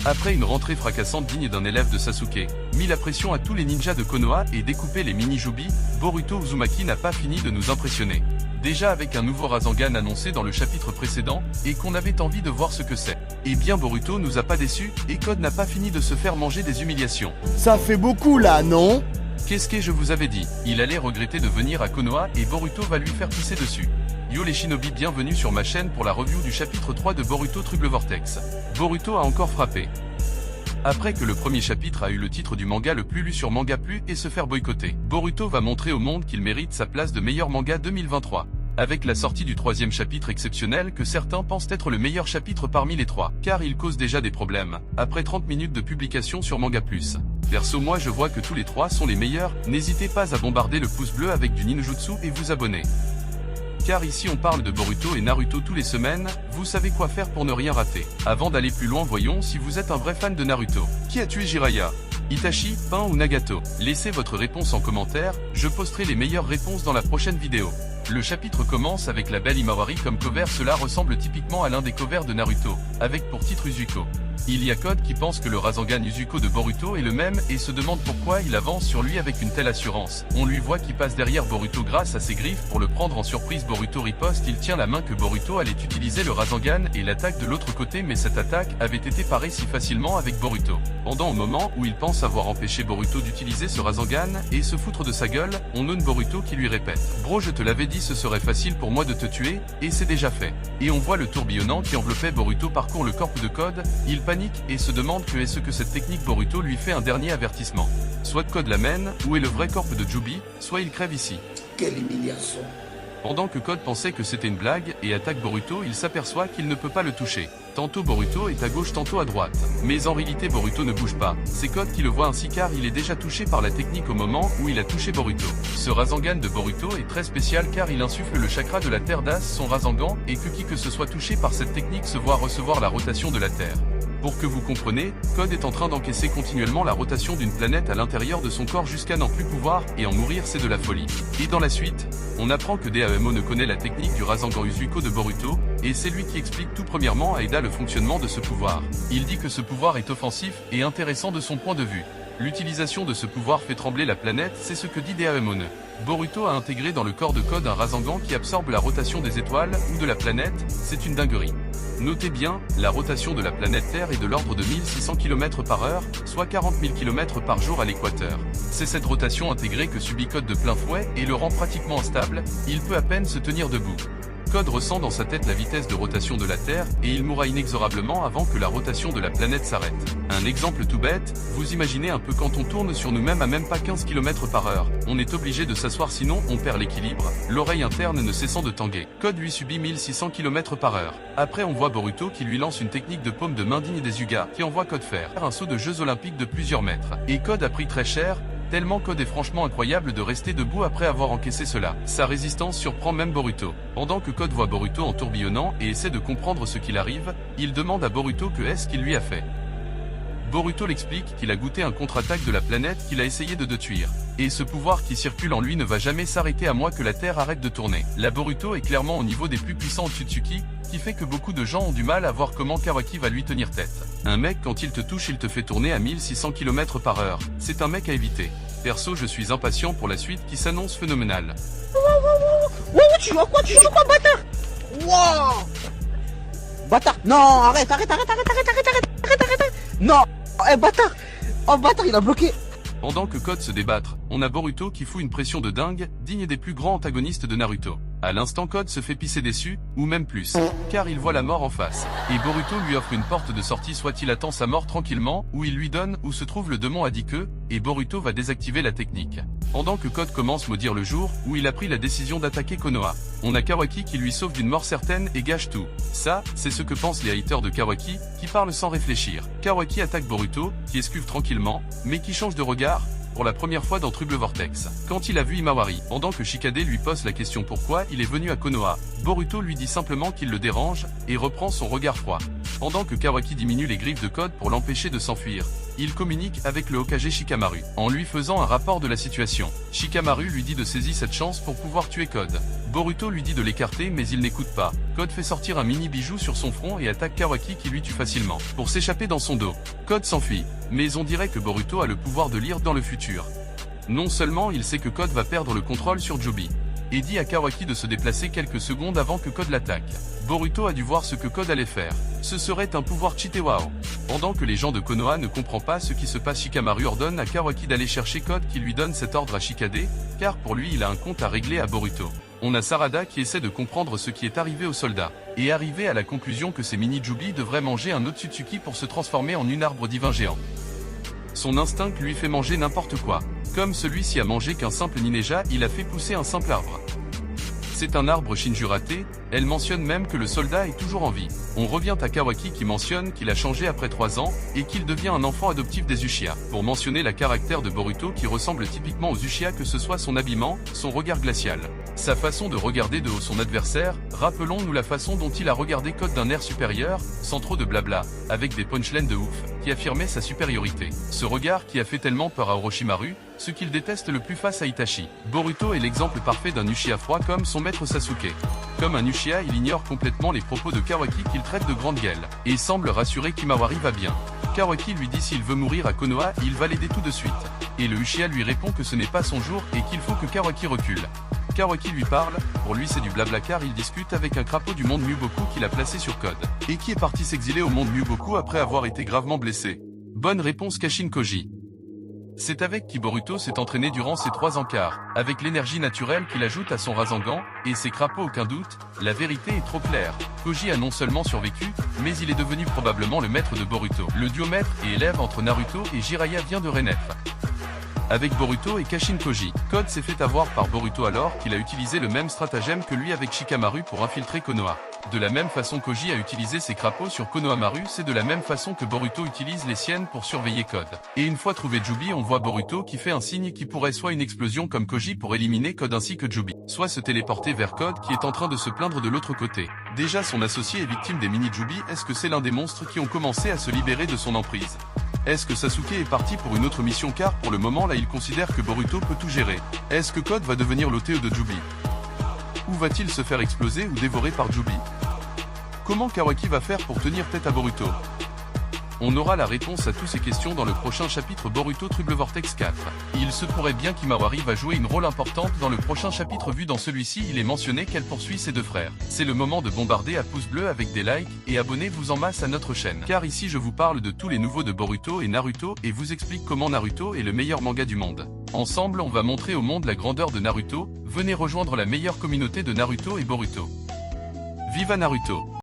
Après une rentrée fracassante digne d'un élève de Sasuke, mis la pression à tous les ninjas de Konoha et découpé les mini-Jubi, Boruto Uzumaki n'a pas fini de nous impressionner. Déjà avec un nouveau Rasengan annoncé dans le chapitre précédent, et qu'on avait envie de voir ce que c'est. Eh bien Boruto nous a pas déçus, et Code n'a pas fini de se faire manger des humiliations. Ça fait beaucoup là, non? Qu'est-ce que je vous avais dit? Il allait regretter de venir à Konoha et Boruto va lui faire pisser dessus. Yo les shinobi, bienvenue sur ma chaîne pour la review du chapitre 3 de Boruto Trouble Vortex. Boruto a encore frappé. Après que le premier chapitre a eu le titre du manga le plus lu sur Manga Plus et se faire boycotter, Boruto va montrer au monde qu'il mérite sa place de meilleur manga 2023. Avec la sortie du troisième chapitre exceptionnel que certains pensent être le meilleur chapitre parmi les trois, car il cause déjà des problèmes, après 30 minutes de publication sur Manga Plus. Perso moi je vois que tous les trois sont les meilleurs, n'hésitez pas à bombarder le pouce bleu avec du ninjutsu et vous abonner. Car ici on parle de Boruto et Naruto tous les semaines, vous savez quoi faire pour ne rien rater. Avant d'aller plus loin, voyons si vous êtes un vrai fan de Naruto. Qui a tué Jiraiya? Itachi, Pain ou Nagato? Laissez votre réponse en commentaire, je posterai les meilleures réponses dans la prochaine vidéo. Le chapitre commence avec la belle Himawari comme cover, cela ressemble typiquement à l'un des covers de Naruto, avec pour titre Uzuko. Il y a Code qui pense que le Rasengan Uzuko de Boruto est le même et se demande pourquoi il avance sur lui avec une telle assurance. On lui voit qui passe derrière Boruto grâce à ses griffes pour le prendre en surprise. Boruto riposte, il tient la main que Boruto allait utiliser le Rasengan et l'attaque de l'autre côté, mais cette attaque avait été parée si facilement avec Boruto. Pendant au moment où il pense avoir empêché Boruto d'utiliser ce Rasengan et se foutre de sa gueule, on nomme Boruto qui lui répète: Bro, je te l'avais dit, ce serait facile pour moi de te tuer, et c'est déjà fait. Et on voit le tourbillonnant qui enveloppait Boruto parcourt le corps de Code, il panique et se demande que est-ce que cette technique. Boruto lui fait un dernier avertissement. Soit Code l'amène, où est le vrai corps de Jubi, soit il crève ici. Quelle humiliation. Pendant que Code pensait que c'était une blague et attaque Boruto, il s'aperçoit qu'il ne peut pas le toucher. Tantôt Boruto est à gauche, tantôt à droite. Mais en réalité Boruto ne bouge pas. C'est Code qui le voit ainsi car il est déjà touché par la technique au moment où il a touché Boruto. Ce Rasengan de Boruto est très spécial car il insuffle le chakra de la Terre d'As son Rasengan et que qui que ce soit touché par cette technique se voit recevoir la rotation de la Terre. Pour que vous compreniez, Code est en train d'encaisser continuellement la rotation d'une planète à l'intérieur de son corps jusqu'à n'en plus pouvoir, et en mourir c'est de la folie. Et dans la suite, on apprend que DAMO ne connaît la technique du Rasengan Uzuko de Boruto, et c'est lui qui explique tout premièrement à Eda le fonctionnement de ce pouvoir. Il dit que ce pouvoir est offensif et intéressant de son point de vue. L'utilisation de ce pouvoir fait trembler la planète, c'est ce que dit DAMO. Boruto a intégré dans le corps de Code un Rasengan qui absorbe la rotation des étoiles ou de la planète, c'est une dinguerie. Notez bien, la rotation de la planète Terre est de l'ordre de 1600 km/h, soit 40 000 km par jour à l'équateur. C'est cette rotation intégrée que subit Code de plein fouet et le rend pratiquement instable, il peut à peine se tenir debout. Code ressent dans sa tête la vitesse de rotation de la Terre, et il mourra inexorablement avant que la rotation de la planète s'arrête. Un exemple tout bête, vous imaginez un peu quand on tourne sur nous-mêmes à même pas 15 km/h, on est obligé de s'asseoir sinon on perd l'équilibre, l'oreille interne ne cessant de tanguer. Code lui subit 1600 km/h. Après on voit Boruto qui lui lance une technique de paume de main digne des Hyuga, qui envoie Code faire un saut de Jeux Olympiques de plusieurs mètres. Et Code a pris très cher, tellement Code est franchement incroyable de rester debout après avoir encaissé cela. Sa résistance surprend même Boruto. Pendant que Code voit Boruto en tourbillonnant et essaie de comprendre ce qu'il arrive, il demande à Boruto que est-ce qu'il lui a fait. Boruto l'explique qu'il a goûté un contre-attaque de la planète qu'il a essayé de détruire. Et ce pouvoir qui circule en lui ne va jamais s'arrêter à moins que la Terre arrête de tourner. La Boruto est clairement au niveau des plus puissants Otsutsuki, qui fait que beaucoup de gens ont du mal à voir comment Kawaki va lui tenir tête. Un mec quand il te touche il te fait tourner à 1600 km/h, c'est un mec à éviter. Perso je suis impatient pour la suite qui s'annonce phénoménale. Wow, tu vois quoi? Tu joues quoi, bâtard? Wow. Bâtard, non, arrête. Non, bâtard. Oh, bâtard, il a bloqué. Pendant que Code se débattre, on a Boruto qui fout une pression de dingue, digne des plus grands antagonistes de Naruto. À l'instant Code se fait pisser dessus, ou même plus, car il voit la mort en face. Et Boruto lui offre une porte de sortie, soit il attend sa mort tranquillement, ou il lui donne où se trouve le démon Adike, et Boruto va désactiver la technique. Pendant que Code commence maudire le jour, où il a pris la décision d'attaquer Konoha. On a Kawaki qui lui sauve d'une mort certaine et gâche tout. Ça, c'est ce que pensent les haters de Kawaki, qui parlent sans réfléchir. Kawaki attaque Boruto, qui esquive tranquillement, mais qui change de regard, pour la première fois dans Trouble Vortex. Quand il a vu Himawari, pendant que Shikade lui pose la question pourquoi il est venu à Konoha, Boruto lui dit simplement qu'il le dérange, et reprend son regard froid. Pendant que Kawaki diminue les griffes de Code pour l'empêcher de s'enfuir, il communique avec le Hokage Shikamaru, en lui faisant un rapport de la situation. Shikamaru lui dit de saisir cette chance pour pouvoir tuer Code. Boruto lui dit de l'écarter mais il n'écoute pas. Code fait sortir un mini bijou sur son front et attaque Kawaki qui lui tue facilement. Pour s'échapper dans son dos, Code s'enfuit. Mais on dirait que Boruto a le pouvoir de lire dans le futur. Non seulement il sait que Code va perdre le contrôle sur Joby, et dit à Kawaki de se déplacer quelques secondes avant que Code l'attaque. Boruto a dû voir ce que Code allait faire. Ce serait un pouvoir Chitewao. Pendant que les gens de Konoha ne comprennent pas ce qui se passe, Shikamaru ordonne à Kawaki d'aller chercher Code qui lui donne cet ordre à Shikade, car pour lui il a un compte à régler à Boruto. On a Sarada qui essaie de comprendre ce qui est arrivé aux soldats, et arrivé à la conclusion que ces mini-Jubi devraient manger un Otsutsuki pour se transformer en un arbre divin géant. Son instinct lui fait manger n'importe quoi. Comme celui-ci a mangé qu'un simple ninja, il a fait pousser un simple arbre. C'est un arbre Shinjurate, elle mentionne même que le soldat est toujours en vie. On revient à Kawaki qui mentionne qu'il a changé après 3 ans, et qu'il devient un enfant adoptif des Uchiha. Pour mentionner la caractère de Boruto qui ressemble typiquement aux Uchiha, que ce soit son habillement, son regard glacial, sa façon de regarder de haut son adversaire, rappelons-nous la façon dont il a regardé Code d'un air supérieur, sans trop de blabla, avec des punchlines de ouf, qui affirmaient sa supériorité. Ce regard qui a fait tellement peur à Orochimaru, ce qu'il déteste le plus face à Itachi. Boruto est l'exemple parfait d'un Uchiha froid comme son maître Sasuke. Comme un Uchiha, il ignore complètement les propos de Kawaki qu'il traite de grande gueule, et semble rassurer qu'Himawari va bien. Kawaki lui dit s'il veut mourir à Konoha, il va l'aider tout de suite. Et le Uchiha lui répond que ce n'est pas son jour et qu'il faut que Kawaki recule. Kawaki lui parle, pour lui c'est du blabla car il discute avec un crapaud du monde Muboku qu'il a placé sur Code, et qui est parti s'exiler au monde Muboku après avoir été gravement blessé. Bonne réponse Kashin Koji. C'est avec qui Boruto s'est entraîné durant ces 3 ans car, avec l'énergie naturelle qu'il ajoute à son Rasengan, et ses crapauds aucun doute, la vérité est trop claire. Koji a non seulement survécu, mais il est devenu probablement le maître de Boruto. Le duo maître et élève entre Naruto et Jiraiya vient de renaître. Avec Boruto et Kashin Koji, Code s'est fait avoir par Boruto alors qu'il a utilisé le même stratagème que lui avec Shikamaru pour infiltrer Konoha. De la même façon Koji a utilisé ses crapauds sur Konohamaru, c'est de la même façon que Boruto utilise les siennes pour surveiller Code. Et une fois trouvé Jubi, on voit Boruto qui fait un signe qui pourrait soit une explosion comme Koji pour éliminer Code ainsi que Jubi, soit se téléporter vers Code qui est en train de se plaindre de l'autre côté. Déjà son associé est victime des mini-Jubi, est-ce que c'est l'un des monstres qui ont commencé à se libérer de son emprise? Est-ce que Sasuke est parti pour une autre mission car pour le moment là il considère que Boruto peut tout gérer? Est-ce que Code va devenir l'OTE de Jubi? Ou va-t-il se faire exploser ou dévorer par Jubi? Comment Kawaki va faire pour tenir tête à Boruto? On aura la réponse à toutes ces questions dans le prochain chapitre Boruto Trouble Vortex 4. Il se pourrait bien qu'Himawari va jouer une rôle importante dans le prochain chapitre vu dans celui-ci il est mentionné qu'elle poursuit ses 2 frères. C'est le moment de bombarder à pouce bleu avec des likes et abonnez-vous en masse à notre chaîne. Car ici je vous parle de tous les nouveaux de Boruto et Naruto et vous explique comment Naruto est le meilleur manga du monde. Ensemble on va montrer au monde la grandeur de Naruto, venez rejoindre la meilleure communauté de Naruto et Boruto. Viva Naruto!